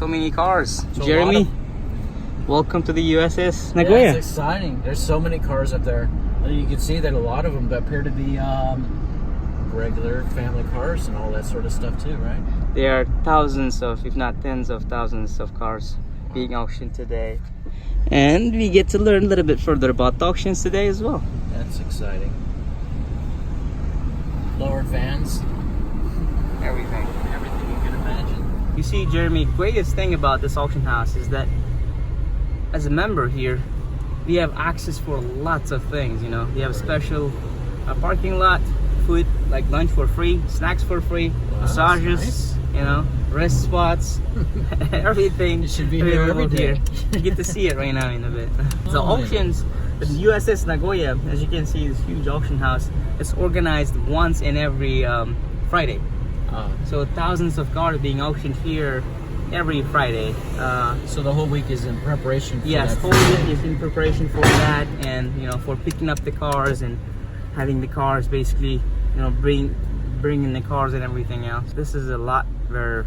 So many cars. So Jeremy, welcome to the USS Nagoya. Yeah, it's exciting. There's so many cars up there. You can see that a lot of them appear to be regular family cars and all that sort of stuff too, right? There are thousands of, if not tens of thousands of cars being auctioned today. And we get to learn a little bit further about the auctions today as well. That's exciting. Lowered vans. Everything. Everything you can imagine. You see, Jeremy, greatest thing about this auction house is that as a member here, we have access for lots of things, you know. We have a special parking lot, food like lunch for free, snacks for free, massages, you know, rest spots, everything. It should be here every day. You get to see it right now in a bit. The auctions, the USS Nagoya, as you can see, this huge auction house, it's organized once in every Friday. So thousands of cars being auctioned here every Friday. So the whole week is in preparation for yes, that. whole week is in preparation for that, and you know, for picking up the cars and having the cars basically, you know, bringing the cars and everything else. This is a lot where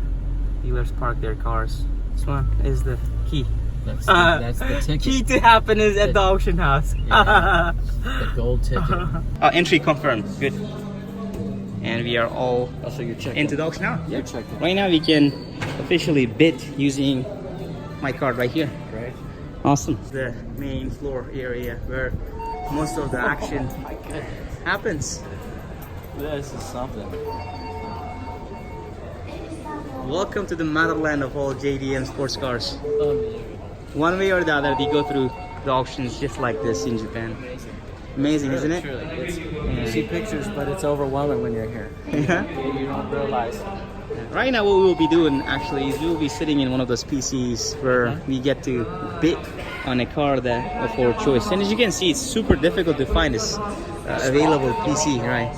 dealers park their cars. This one is the key. That's the ticket. Key to happiness at the auction house. Yeah, the gold ticket. Entry confirmed. Good. And we are all So you're checked into the auction now. You're checked in. Right now we can officially bid using my card right here. Great. Awesome. The main floor area where most of the action happens. This is something. Welcome to the motherland of all JDM sports cars. One way or the other, they go through the auctions just like this in Japan. Amazing, isn't it? You see pictures, but it's overwhelming when you're here. Yeah. You don't realize. Right now what we will be doing actually is we will be sitting in one of those PCs where we get to bid on a car that of our choice. And as you can see, it's super difficult to find this available PC, right?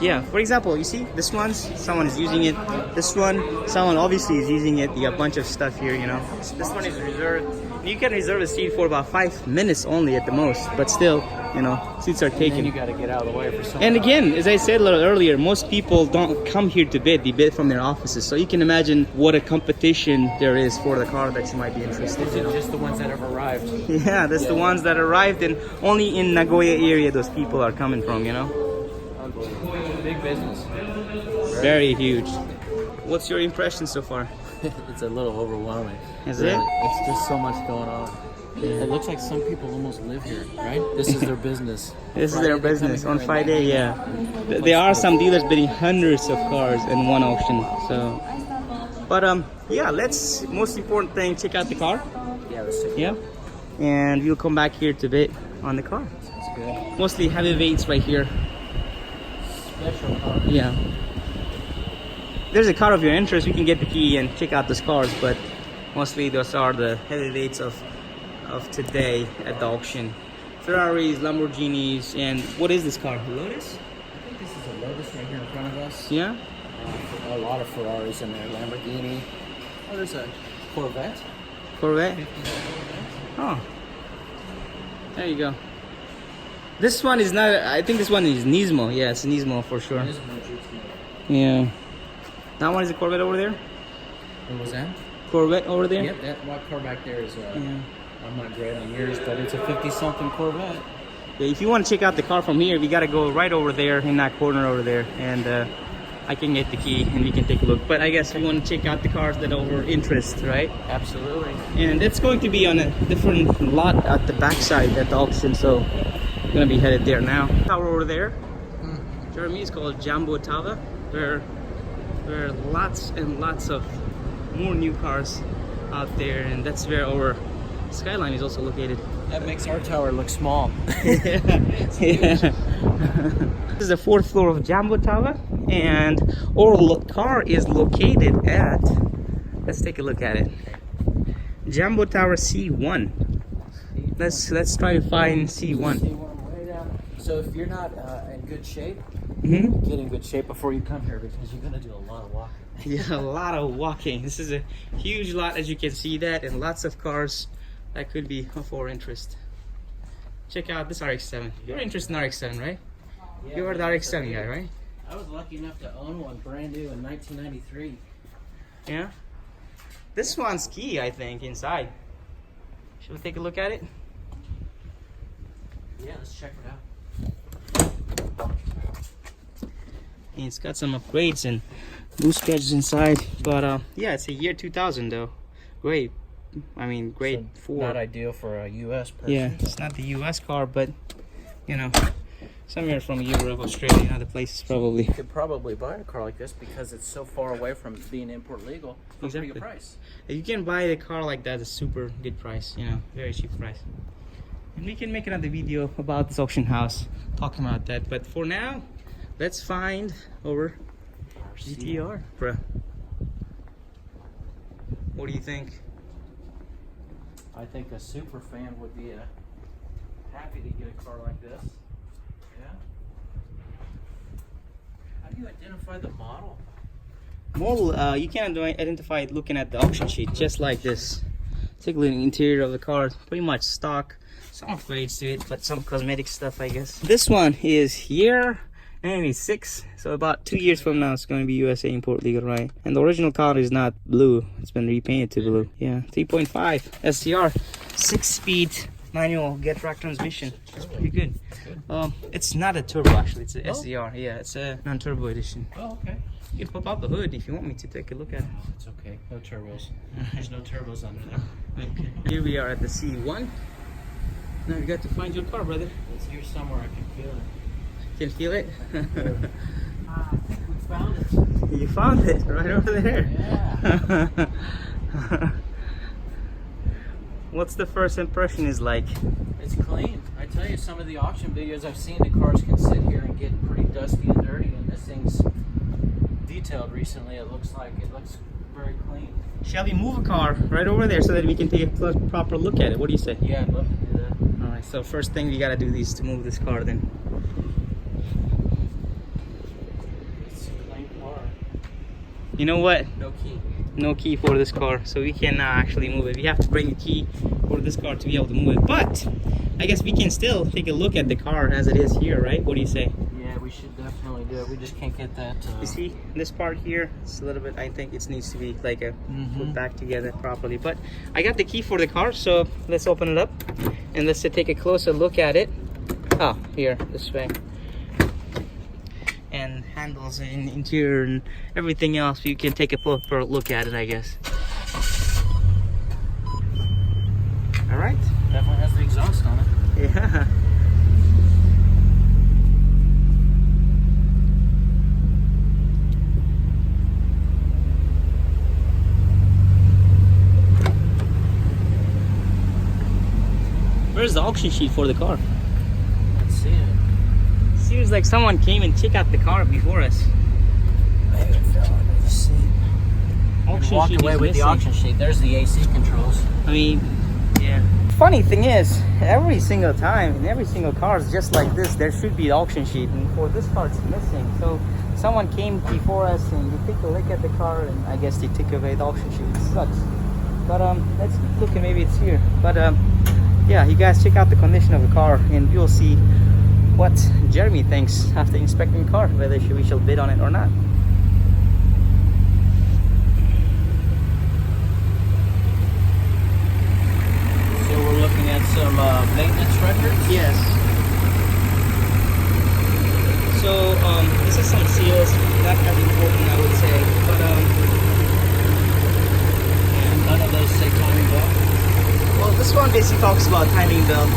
Yeah, for example, you see this one, someone is using it. This one, someone obviously is using it. You got a bunch of stuff here, you know. This one is reserved. You can reserve a seat for about 5 minutes only at the most, but still, you know, seats are taken. And you got to get out of the way for someone. And again, as I said a little earlier, most people don't come here to bid, they bid from their offices. So you can imagine what a competition there is for the car that you might be interested in. These are just the ones that have arrived. Yeah, that's the ones that arrived, and only in Nagoya area those people are coming from, you know? Unbelievable. Big business. Very huge. What's your impression so far? It's a little overwhelming. Is it? It's just so much going on. It looks like some people almost live here, right? This is their business. This is their business. On Friday, yeah. There are some dealers bidding hundreds of cars in one auction. So, but yeah, let's, most important thing, check out the car. Yeah, let's see. Yeah. And we'll come back here to bid on the car. That's good. Mostly heavyweights right here. Special car. Yeah. There's a car of your interest, you can get the key and check out those cars, but mostly those are the heavyweights of today at the auction. Ferraris, Lamborghinis, and what is this car? Lotus? I think this is a Lotus right here in front of us. Yeah? A lot of Ferraris in there. Lamborghini. Oh, there's a Corvette. Corvette? Oh. There you go. This one is not, I think this one is Nismo. Yeah, it's Nismo for sure. Yeah. That one is a Corvette over there? What was that? Corvette over there? Yep, that white car back there is, I'm not great on years, but it's a 50-something Corvette. Yeah, if you want to check out the car from here, we got to go right over there in that corner over there. And I can get the key and we can take a look. But I guess we want to check out the cars that are of our interest, right? Absolutely. And it's going to be on a different lot at the backside at the auction. So I'm going to be headed there now. Tower over there, Jeremy, is called Jambo Tower, where there are lots and lots of more new cars out there, and that's where our skyline is also located. That makes our tower look small. Yeah. This is the 4th floor of Jambo Tower, and our car is located at, let's take a look at it, Jambo Tower C1. Let's try to find C1. So if you're not in good shape, Mm-hmm. get in good shape before you come here, because you're gonna do a lot of walking. Yeah, a lot of walking. This is a huge lot, as you can see that, and lots of cars that could be of our interest. Check out this RX-7. You're interested in RX-7, right? Yeah, You're the RX-7 guy, right? I was lucky enough to own one brand new in 1993. Yeah. This one's key, I think, inside. Should we take a look at it? Yeah, let's check it out. And it's got some upgrades and boost gadgets inside, but yeah, it's a year 2000 though. Great. I mean, great So for not ideal for a U.S. person. yeah. It's not the U.S. car, but you know, somewhere from Europe, Australia, and other places probably. You could probably buy a car like this because it's so far away from being import legal for a pretty good price. You can buy a car like that at a super good price. You know, very cheap price. And we can make another video about this auction house talking about that. But for now, let's find our GTR, bro. What do you think? I think a super fan would be happy to get a car like this. Yeah. How do you identify the model? Model, you can identify it looking at the auction sheet, just like this. Take a look at the interior of the car, pretty much stock. Some upgrades to it, but some cosmetic stuff, I guess. This one is year 96, so about 2 years from now it's going to be USA import legal, right? And the original car is not blue, it's been repainted to blue. Yeah, 3.5 SCR, 6-speed manual get track transmission. It's pretty good. It's not a turbo actually, it's a SCR. Yeah, it's a non-turbo edition. Oh, okay. You can pop out the hood if you want me to take a look at it. It's okay. No turbos. There's no turbos under there. Okay. Here we are at the C1. Now you got to find your car, brother. It's here somewhere. I can feel it. Can feel it? I think we found it. You found it right over there. Yeah. What's the first impression is like? It's clean. I tell you, some of the auction videos I've seen, the cars can sit here and get pretty dusty and dirty, and this thing's detailed recently. It looks very clean. Shall we move a car right over there so that we can take a proper look at it? What do you say? Yeah, I'd love to do that. Alright, so first thing we gotta do is to move this car then. It's a clean car. You know what? No key. No key for this car, so we cannot actually move it. We have to bring a key for this car to be able to move it. But I guess we can still take a look at the car as it is here, right? What do you say? Yeah, we should definitely do it. We just can't get that. You see this part here? It's a little bit. I think it needs to be like a put back together properly. But I got the key for the car, so let's open it up and let's take a closer look at it. Oh, here, this way. And handles and interior and everything else. You can take a proper look at it, I guess. All right. Definitely has the exhaust on it. Yeah. Where's the auction sheet for the car? Let's see it. Seems like someone came and checked out the car before us. Maybe it fell under the seat. Auction Walked sheet away is with missing. the auction sheet. There's the AC controls. I mean, yeah. Funny thing is, every single time in every single car is just like this. There should be an auction sheet, and for this car, it's missing. So someone came before us and they took a look at the car, and I guess they took away the auction sheet. It sucks. But let's look and maybe it's here. But yeah, you guys check out the condition of the car, and you'll see what Jeremy thinks after inspecting the car, whether we shall bid on it or not. So we're looking at some maintenance records. Yes. So this is some seals, not as important I would say, but And none of those say timing belt. well, this one basically talks about timing belt.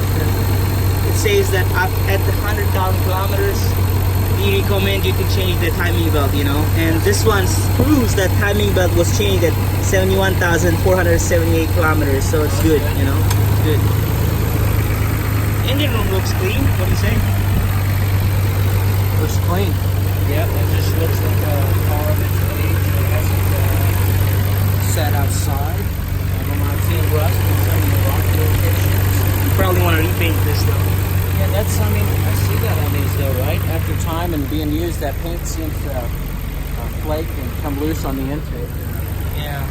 It says that at the 100,000 kilometers, we recommend you to change the timing belt, you know. And this one proves that timing belt was changed at 71,478 kilometers, so it's good, you know. It's good. Engine room looks clean. What do you say? Looks clean. Yep, it just looks like a car of its age that hasn't sat outside. I'm not seeing rust in some of the rock locations. You probably want to repaint this though. Yeah, that's, I mean, I see that on these though, right? After time and being used, that paint seems to flake and come loose on the intake. Yeah.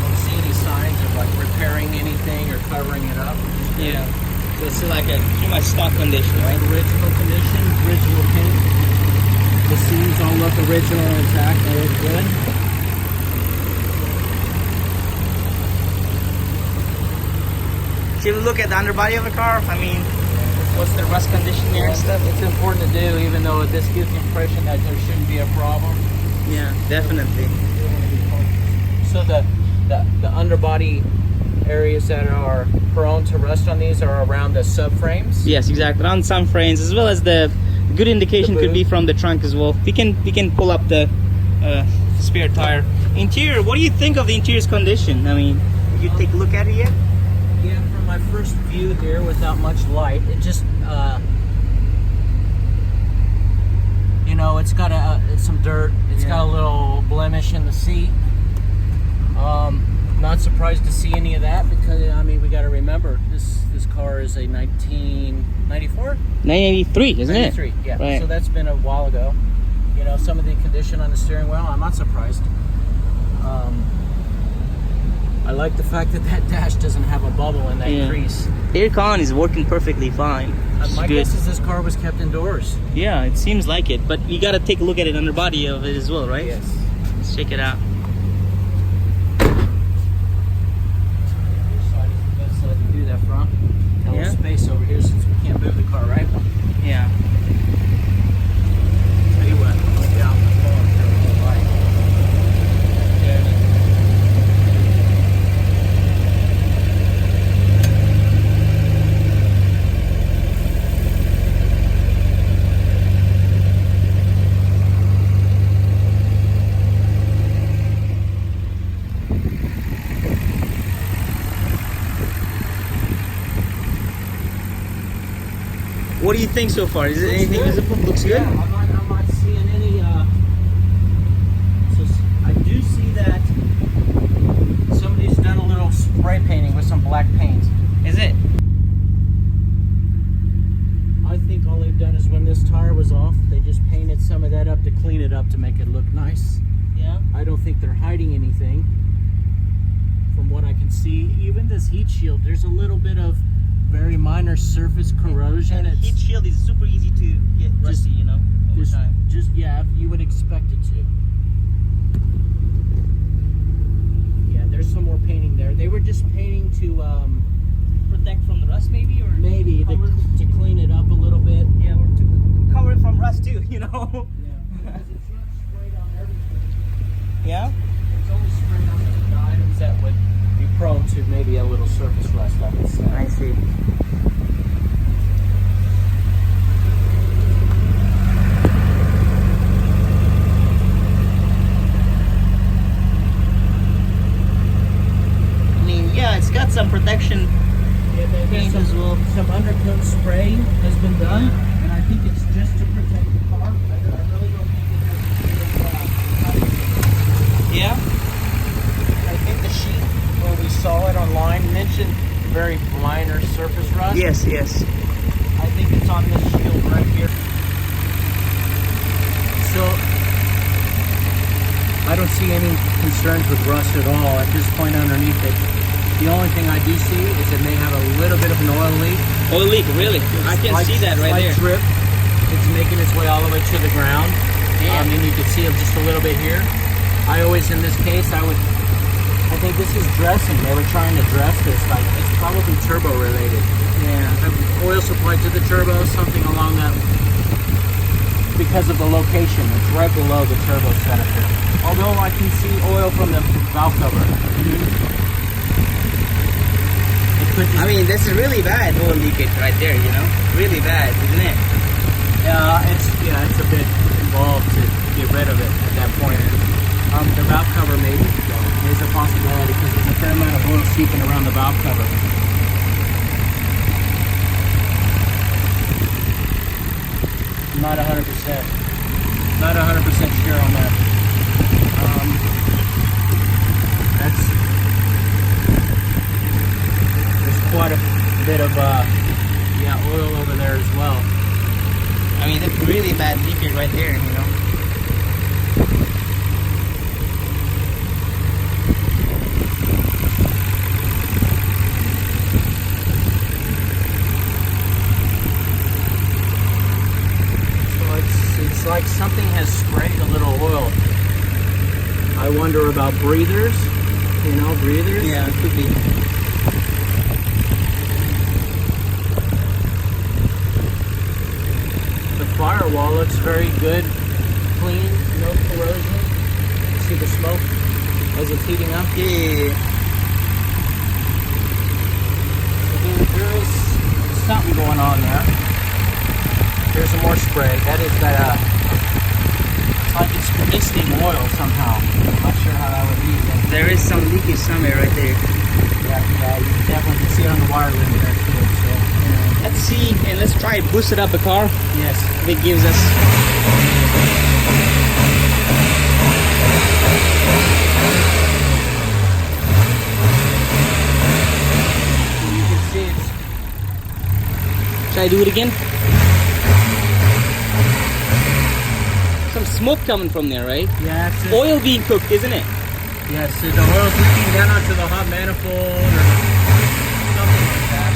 Don't see any signs of like repairing anything or covering it up. Yeah. So it's like a pretty much stock condition, right? Original condition, original paint. The seams original intact. That is good. Should we look at the underbody of the car? I mean, what's the rust condition there and stuff? It's important to do, even though this gives the impression that there shouldn't be a problem. Yeah, definitely. So the underbody areas that are prone to rust on these are around the subframes. Yes, exactly. Around some frames, as well as the good indication could be from the trunk as well. We can pull up the spare tire. Interior, what do you think of the interior's condition? I mean, did you take a look at it yet? Yeah, from my first view here without much light, it just you know, it's got some dirt. It's got a little blemish in the seat. Not surprised to see any of that, because I mean, we got to remember this car is a 1994, 1983, isn't 93, it? yeah. Right. So that's been a while ago. You know, some of the condition on the steering wheel, I'm not surprised. I like the fact that that dash doesn't have a bubble in that crease. Air con is working perfectly fine. My guess is this car was kept indoors. Yeah, it seems like it, but you gotta take a look at it underbody of it as well, right? Yes. Let's check it out. Do that front. A little space over here since we can't move the car, right? Yeah. Tell you what, let's get out the phone here with the light. What do you think so far? Is it anything visible? Looks good? Yeah, I'm not seeing any, so I do see that somebody's done a little spray painting with some black paint. Is it? I think all they've done is when this tire was off, they just painted some of that up to clean it up to make it look nice. Yeah. I don't think they're hiding anything from what I can see. Even this heat shield, there's a little bit of very minor surface corrosion. And heat shield is super easy to get rusty, you know, over time. Just, yeah, you would expect it to. Yeah, there's some more painting there. They were just painting to Protect from the rust, maybe, or maybe to clean it up a little bit. yeah, or to cover it from rust too, you know. Yeah, because it's not sprayed on everything. Yeah. It's only sprayed on the items that would be prone to maybe a little surface rust, I would say. I see. I mean, yeah, it's got some protection paint as well. Some undercoat spray has been done, and I think it's just to protect the car. I really don't think it has to do with Yeah. I think the sheet where we saw it online mentioned very minor surface rust. Yes, yes. I think it's on this shield right here. So I don't see any concerns with rust at all at this point underneath it. The only thing I do see is it may have a little bit of an oil leak. Oil leak, really? I can see that right there. Drip. It's making its way all the way to the ground. And you can see it just a little bit here. I always, in this case, I think this is dressing. They were trying to dress this. Like, it's probably turbo related. Yeah. Oil supply to the turbo, something along that. Because of the location, it's right below the turbo setup here. Although I can see oil from the valve cover. I mean, this is really bad oil leakage right there, you know? Really bad, isn't it? It's a bit involved to get rid of it at that point. The valve cover maybe is a possibility because there's a fair amount of oil seeping around the valve cover. Not 100%. Not 100% sure on that. There's quite a bit of oil over there as well. I mean, that's really bad leakage right there, you know? So it's like something has sprayed a little I wonder about breathers. You know, breathers. Yeah, it could be. The firewall looks very good, clean, no corrosion. See the smoke as it's heating up? Yeah. There is something going on there. There's some more spray. That is that, it's like it's misting oil somehow. I'm not sure how that would be. There is some leakage somewhere right there. Yeah, you definitely can see it on the wire rim there too. So, Let's see, and let's try and boost it up the car. yes. If it gives us. You can see it's Should I do it again? Some smoke coming from there, right? yeah, it's Oil being cooked, isn't it? yes, so the oil's leaking down onto the hot manifold or something like that.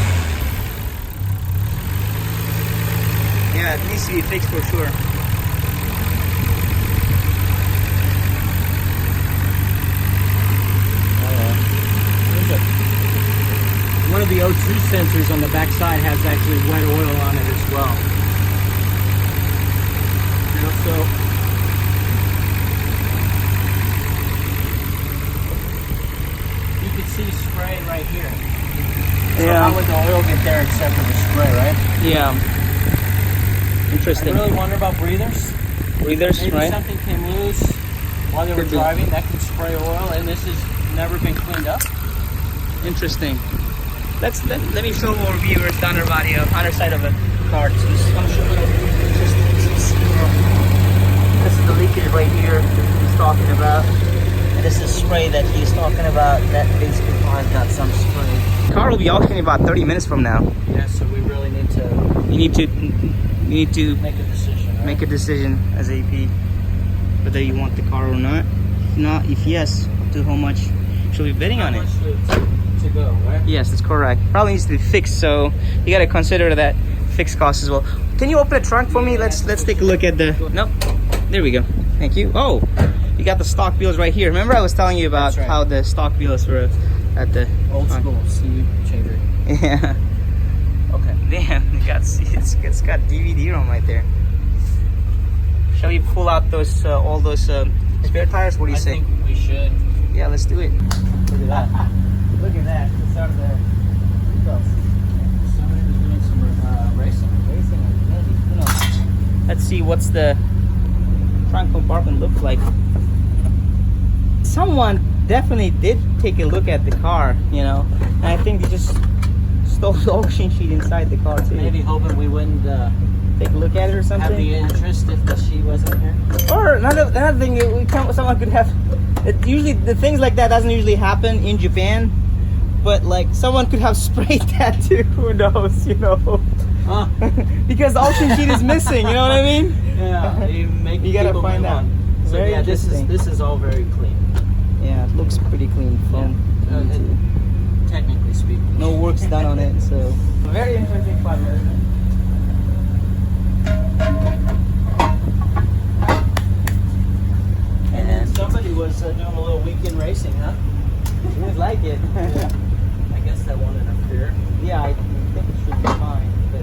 Yeah, it needs to be fixed for sure. One of the O2 sensors on the back side has actually wet oil on it as well. And also, you can see spray right here. So how would the oil get there except for the spray, right? Yeah. I Interesting. really wonder about breathers. Breathers, Maybe right? something came loose while they were Could be. driving that can spray oil, and this has never been cleaned up. Interesting. Let me show more viewers the other body of other side of the car. This is the leakage right here that he's talking about. And this is spray that he's talking about. That basically has got some spray. Car will be auctioning in about 30 minutes from now. Yeah, so we really need to You need to make a decision. Right? make a decision as AP whether you want the car or not. If not, if yes, to how much should we be betting on it? To go, right? Yes, that's correct. Probably needs to be fixed, so you gotta consider that fixed cost as well. Can you open the trunk for me? Let's take a look at the. Nope. There we go. Thank you. Oh, you got the stock wheels right here. Remember I was telling you about That's right. how the stock wheels were at the Old school CD changer. Yeah. Okay. Damn, it's got DVD ROM right there. Shall we pull out those all those spare tires? What do you I say? think we should. Yeah, let's do it. Look at that. Look at that. It's out of there. Somebody was doing some racing. Let's see what's the trunk compartment look like. Someone definitely did take a look at the car, you know, and I think they just stole the auction sheet inside the car too. Maybe hoping we wouldn't Take a look at it or have something. the interest if the sheet wasn't here. Or another thing, someone could have. Usually, the things like that doesn't usually happen in Japan, but like someone could have sprayed that too. Who knows? You know, Huh? because the auction sheet is missing. You know what I mean? Yeah. You gotta people find move out. on. So Very yeah, this interesting. is all very clean. Yeah, it looks pretty clean. From Technically speaking. no work's done on it, so very interesting partner. And then somebody was doing a little weekend racing, huh? He was like it. Yeah. I guess that won't interfere. Yeah, I think it should be fine, but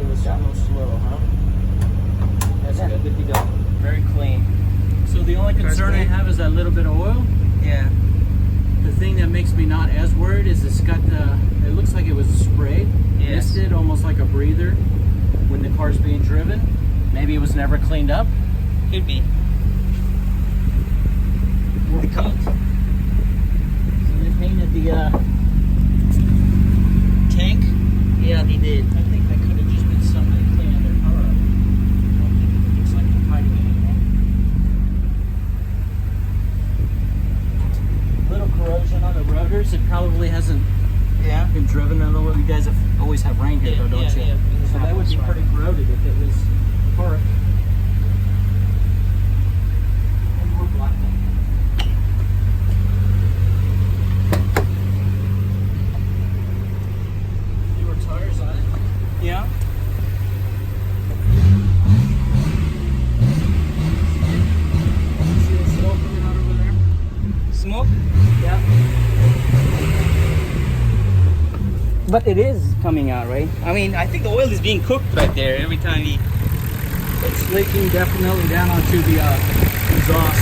It was almost slow, huh? That's yeah, good. good to go. Very clean. So the only concern I clean. have is that little bit of oil. Yeah. The thing that makes me not as worried is it's got the, it looks like it was sprayed, Yes. misted, almost like a breather when the car's being driven. Maybe it was never cleaned up. Could be. The paint. So they painted the tank. Yeah, he did. I think that could have just been somebody cleaning their car up. I don't think it looks like they're hiding anything. Little corrosion on the rotors. It probably hasn't Yeah. been driven on the road. You guys always have rain here, though, don't you? Yeah. So that would be pretty corroded if it was parked. And more black. Newer tires on it. But it is coming out, right? I mean, I think the oil is being cooked right there every time he... It's leaking definitely down onto the exhaust.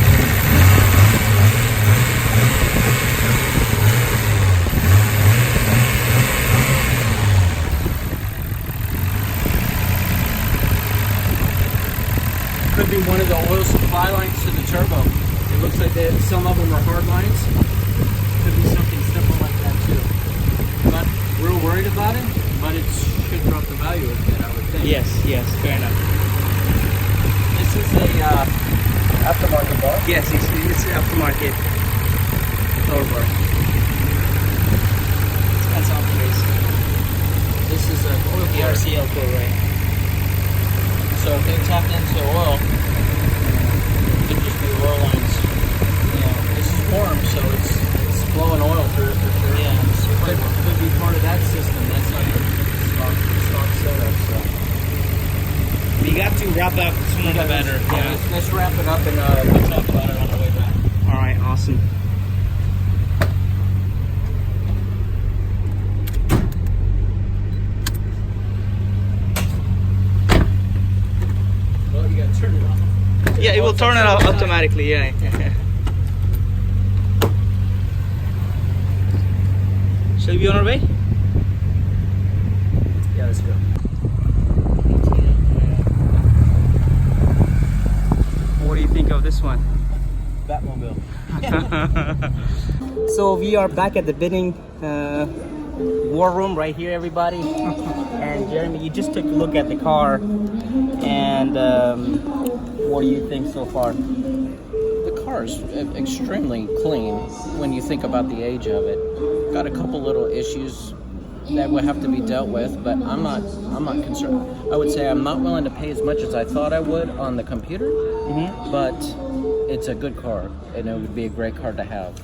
Could be one of the oil supply lines to the turbo. It looks like some of them are hard lines. Could be something simple like that too. Not real worried about it, but it should drop the value a bit, I would think. Yes, fair enough. This is a aftermarket bar. Yes, it's aftermarket. Over. That's all it is. This is a oil RCL code, right? So if they tap into oil, it could just be oil lines. This is warm, so it's flowing oil through it for sure. Yeah, could be part of that system. That's not stock setup. So we got to wrap up sooner the better. Yeah. Let's wrap it up and we'll talk about it on the way back. All right, awesome. Well, you gotta turn it off. Yeah, it will turn it off automatically. Yeah. Shall we be on our way? Yeah, let's go. What do you think of this one? Batmobile. So we are back at the bidding war room right here, everybody. And Jeremy, you just took a look at the car, and what do you think so far? The car is extremely clean when you think about the age of it. Got a couple little issues that would have to be dealt with, but I'm not concerned. I would say I'm not willing to pay as much as I thought I would on the computer, but it's a good car, and it would be a great car to have.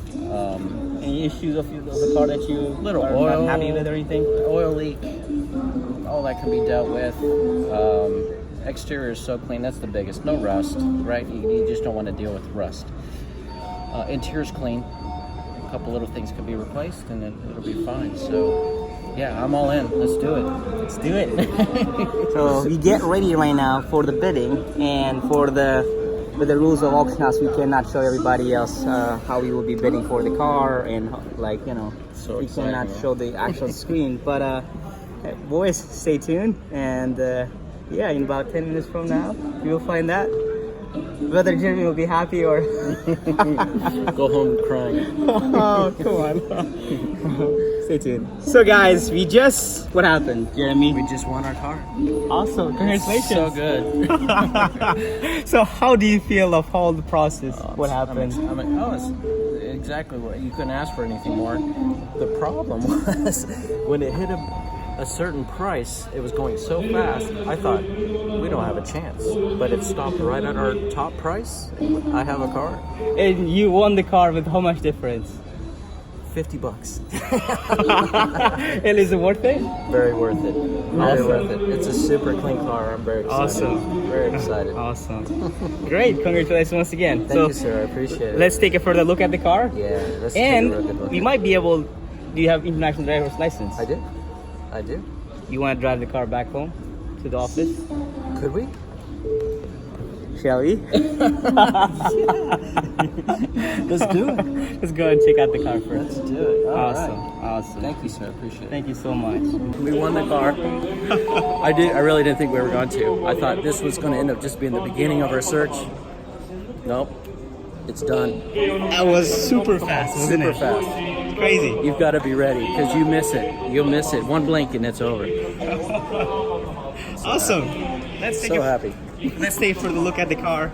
Any issues of the car that you Little are oil, not happy with or anything? Oil leak, all that can be dealt with. Exterior is so clean, that's the biggest. No rust, right? You just don't want to deal with rust. Interior's clean. A couple little things can be replaced, and it'll be fine. So, yeah, I'm all in. Let's do it. Let's do it. So we get ready right now for the bidding, and for with the rules of auction house, we cannot show everybody else how we will be bidding for the car, and So we exciting, cannot man. show the actual screen. But boys, stay tuned, and yeah, in about 10 minutes from now, you will find that whether Jeremy will be happy or Go home crying. oh, come on. Stay tuned. So guys, what happened, Jeremy? We just won our car. Awesome, congratulations. So good. So how do you feel of all the process? What happened? It's exactly what you couldn't ask for anything more. The problem was when it hit a certain price, it was going so fast. I thought we don't have a chance, but it stopped right at our top price. I have a car. And you won the car with how much difference? $50. And is it worth it? Very worth it. Very worth it. It's a super clean car. I'm very excited. Awesome. Very excited. Awesome. Great. Congratulations once again. Thank you, sir. I appreciate it. Let's take a further look at the car. Yeah, let's And take a real good look. we might be able. Do you have international driver's license? I do. I do. You want to drive the car back home to the office? Could we? Shall we? Let's do it. Let's go and check out the car first. Let's do it. All Awesome. right. Awesome. Thank you, sir. I appreciate it. Thank you so much. We won the car. I really didn't think we were going to. I thought this was going to end up just being the beginning of our search. Nope. It's done. That was super fast, wasn't Super it? fast. Crazy. You've got to be ready because you miss it. You'll miss it. One blink and it's over. Awesome. Let's take So happy. Let's take for the look at the car,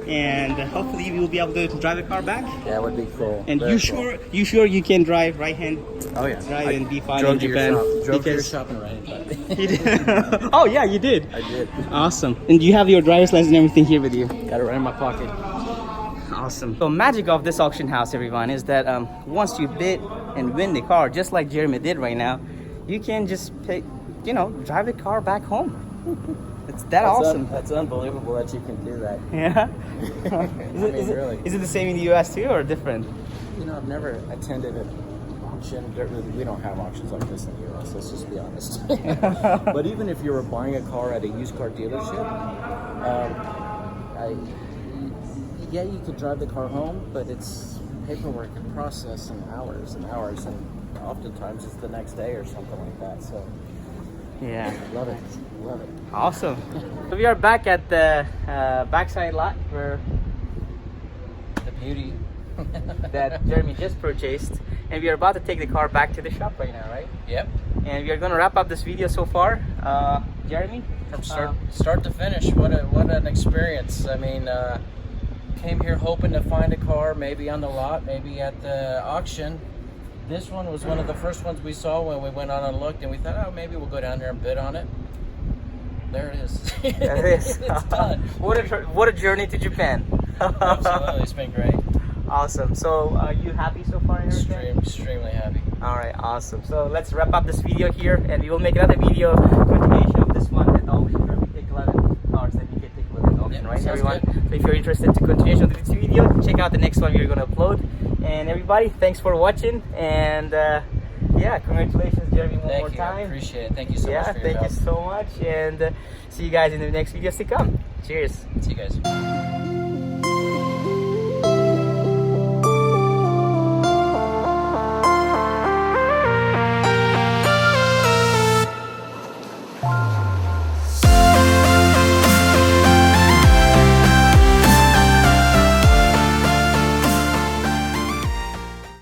and hopefully we will be able to drive the car back. Yeah, it would be cool. And Very you cool. sure you can drive right hand Oh yeah. drive and be fine drove in to your Japan? shop. Drove to your Because- shop and right. You did. Oh yeah, you did. I did. Awesome. And you have your driver's license and everything here with you. Got it right in my pocket. Awesome. So magic of this auction house, everyone, is that once you bid and win the car, just like Jeremy did right now, you can just pick, drive the car back home. It's that awesome. That's unbelievable that you can do that. Yeah. Really. Is it the same in the US too, or different? I've never attended auction, we don't have auctions like this in the US, let's just be honest. But even if you were buying a car at a used car dealership, yeah, you could drive the car home, but it's paperwork and process and hours, and oftentimes it's the next day or something like that. So Yeah. love it. Awesome. So we are back at the backside lot where The beauty. that Jeremy just purchased, and we are about to take the car back to the shop right now, right? Yep. And we are going to wrap up this video so far. Jeremy, From start to finish, what an experience. I mean, came here hoping to find a car, maybe on the lot, maybe at the auction. This one was one of the first ones we saw when we went on and looked, and we thought, oh, maybe we'll go down there and bid on it. There it is. There it is. It's done. What a journey to Japan. Absolutely, it's been great. Awesome. So, are you happy so far in everything? Extremely happy. All right, awesome. So let's wrap up this video here, and we will make another video continuation of this one at the auction where we take 11 cars that we can take a look at the auction, Yep, right, sounds everyone? good. So if you're interested to continuation of this video, check out the next one we're gonna upload. And everybody, thanks for watching, and yeah, congratulations, Jeremy, one more Thank you. I time. appreciate it. Thank you so much for your thank help. you so much, and see you guys in the next videos to come. Cheers. See you guys.